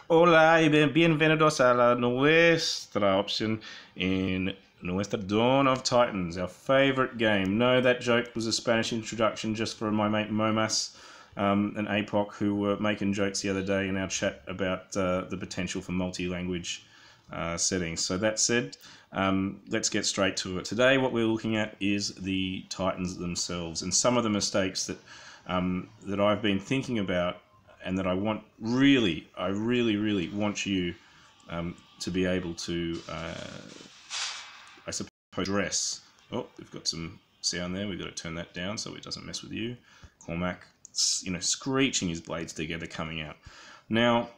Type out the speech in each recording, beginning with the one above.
Hola y bienvenidos a la nuestra opción in nuestra Dawn of Titans, our favourite game. No, that joke was a Spanish introduction just for my mate Momas and APOC, who were making jokes the other day in our chat about the potential for multi-language settings. So that said, let's get straight to it. Today what we're looking at is the Titans themselves and some of the mistakes that that I've been thinking about and that I really want you to be able to, I suppose, address. Oh, we've got some sound there. We've got to turn that down so it doesn't mess with you. Cormac, screeching his blades together, coming out. Now,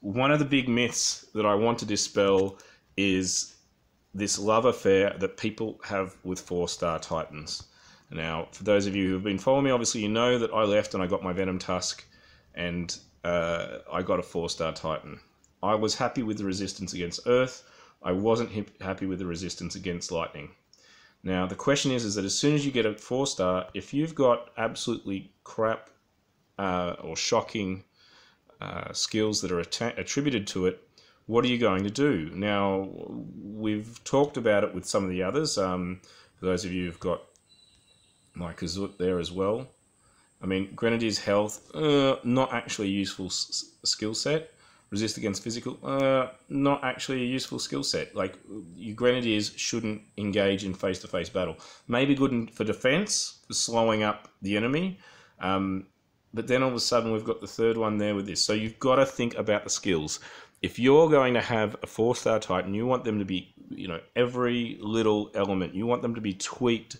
one of the big myths that I want to dispel is this love affair that people have with 4-star Titans. Now, for those of you who have been following me, obviously you know that I left and I got my Venomtusk, and I got a 4-star Titan. I was happy with the resistance against Earth. I wasn't happy with the resistance against Lightning. Now, the question is that as soon as you get a 4-star, if you've got absolutely crap or shocking skills that are attributed to it, what are you going to do? Now, we've talked about it with some of the others. For those of you who've got my Kazut there as well. I mean, Grenadier's health, not actually a useful skill set. Resist against physical, not actually a useful skill set. Like, your Grenadiers shouldn't engage in face-to-face battle. Maybe good for defense, for slowing up the enemy, but then all of a sudden we've got the third one there with this. So you've got to think about the skills. If you're going to have a 4-star Titan, you want them to be, every little element, you want them to be tweaked,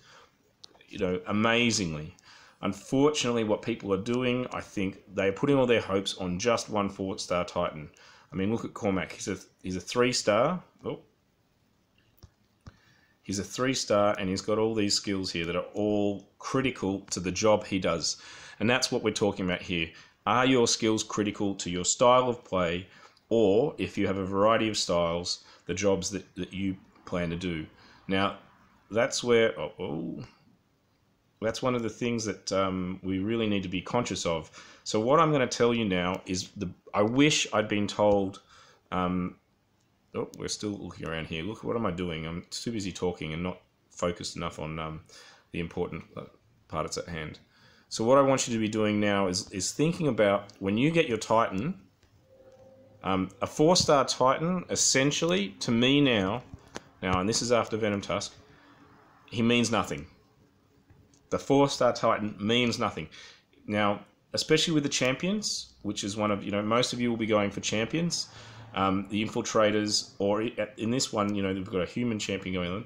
amazingly. Unfortunately, what people are doing, I think, they're putting all their hopes on just one 4-star Titan. I mean, look at Cormac. He's a 3-star. Oh. He's a 3-star, and he's got all these skills here that are all critical to the job he does. And that's what we're talking about here. Are your skills critical to your style of play, or, if you have a variety of styles, the jobs that you plan to do? Now, that's where... That's one of the things that we really need to be conscious of. So what I'm going to tell you now is I wish I'd been told... we're still looking around here. Look, what am I doing? I'm too busy talking and not focused enough on the important part that's at hand. So what I want you to be doing now is thinking about when you get your Titan, a 4-star Titan, essentially, to me now, and this is after Venomtusk, he means nothing. The 4-star Titan means nothing. Now, especially with the champions, which is one of, most of you will be going for champions, the infiltrators, or in this one, they've got a human champion going on.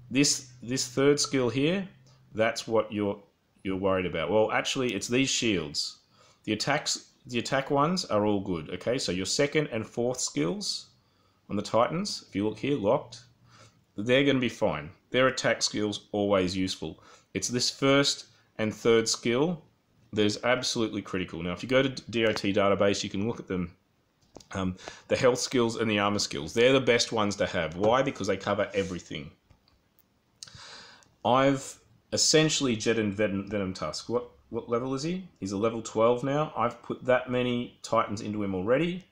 This third skill here, that's what you're worried about. Well, actually, it's these shields. The attack ones are all good, okay? So your second and fourth skills on the Titans, if you look here, locked, they're going to be fine. Their attack skills always useful. It's this first and third skill that is absolutely critical. Now, if you go to DOT database, you can look at them. The health skills and the armor skills. They're the best ones to have. Why? Because they cover everything. I've essentially jetted Venomtusk. What level is he? He's a level 12 now. I've put that many Titans into him already,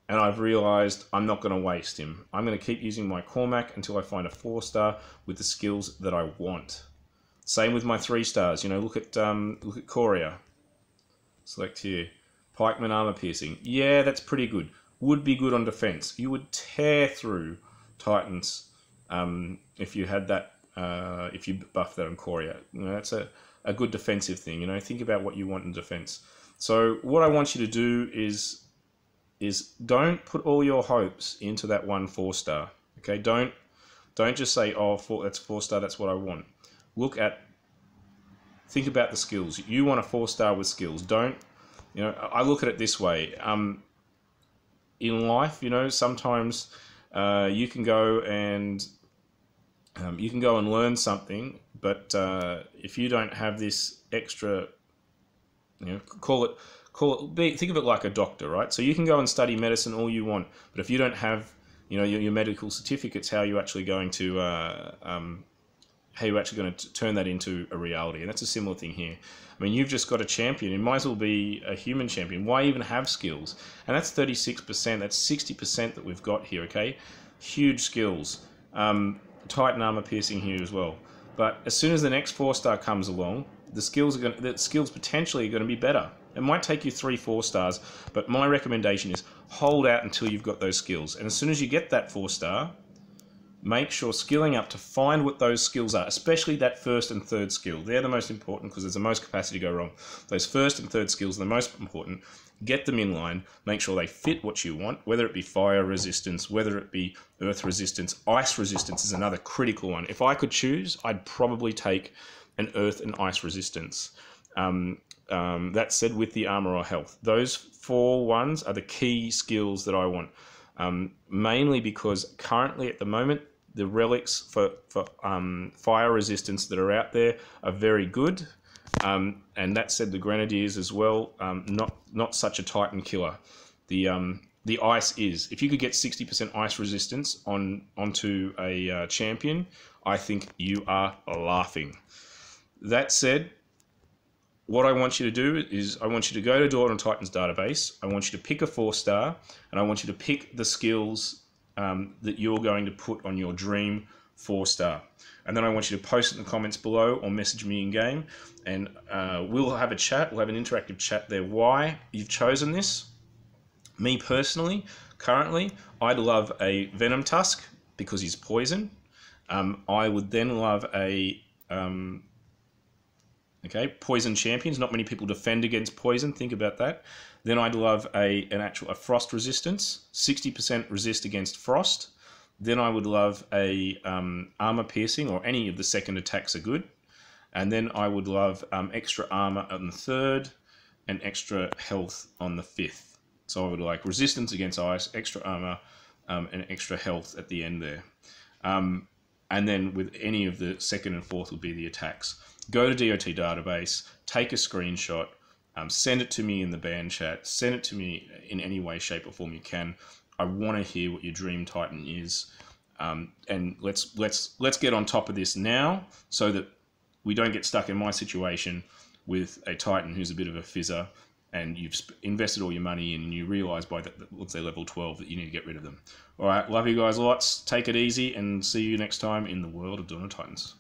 and I've realized I'm not going to waste him. I'm going to keep using my Cormac until I find a 4-star with the skills that I want. Same with my 3-stars. Look at Coria. Select here. Pikeman armor piercing. Yeah, that's pretty good. Would be good on defense. You would tear through Titans if you had that. If you buff that on Coria. That's a good defensive thing. Think about what you want in defense. So what I want you to do is don't put all your hopes into that one 4-star. Okay, don't just say, that's 4-star. That's what I want. Think about the skills. You want a 4-star with skills. I look at it this way. In life, sometimes you can go and learn something, but if you don't have this extra, think of it like a doctor, right? So you can go and study medicine all you want, but if you don't have, your medical certificates, how are you actually going to how you're actually going to turn that into a reality. And that's a similar thing here. I mean, you've just got a champion. It might as well be a human champion. Why even have skills? And that's 36%. That's 60% that we've got here, okay? Huge skills. Titan armor piercing here as well. But as soon as the next 4-star comes along, the skills potentially are going to be better. It might take you 3-4 stars, but my recommendation is hold out until you've got those skills. And as soon as you get that 4-star, make sure skilling up to find what those skills are, especially that first and third skill. They're the most important because there's the most capacity to go wrong. Those first and third skills are the most important. Get them in line, make sure they fit what you want, whether it be fire resistance, whether it be earth resistance. Ice resistance is another critical one. If I could choose, I'd probably take an earth and ice resistance. That said, with the armor or health. Those 4 ones are the key skills that I want. Mainly because currently at the moment, the relics for fire resistance that are out there are very good. And that said, the Grenadiers as well, not such a Titan killer. The ice is. If you could get 60% ice resistance onto a champion, I think you are laughing. That said, what I want you to do is I want you to go to Dawn of Titans database. I want you to pick a 4-star, and I want you to pick the skills that you're going to put on your dream 4-star. And then I want you to post it in the comments below or message me in game, and we'll have a chat. We'll have an interactive chat there. Why you've chosen this? Me personally, currently, I'd love a Venomtusk because he's poison. I would then love a poison champions. Not many people defend against poison. Think about that. Then I'd love a frost resistance, 60% resist against frost. Then I would love a armor piercing, or any of the second attacks are good. And then I would love extra armor on the 3rd and extra health on the 5th. So I would like resistance against ice, extra armor, and extra health at the end there. And then with any of the 2nd and 4th would be the attacks. Go to DOT database, take a screenshot, send it to me in the band chat, send it to me in any way, shape or form you can. I want to hear what your dream Titan is. And let's get on top of this now so that we don't get stuck in my situation with a Titan who's a bit of a fizzer and you've invested all your money in and you realise by, let's say, level 12 that you need to get rid of them. All right, love you guys lots. Take it easy and see you next time in the world of Dawn of Titans.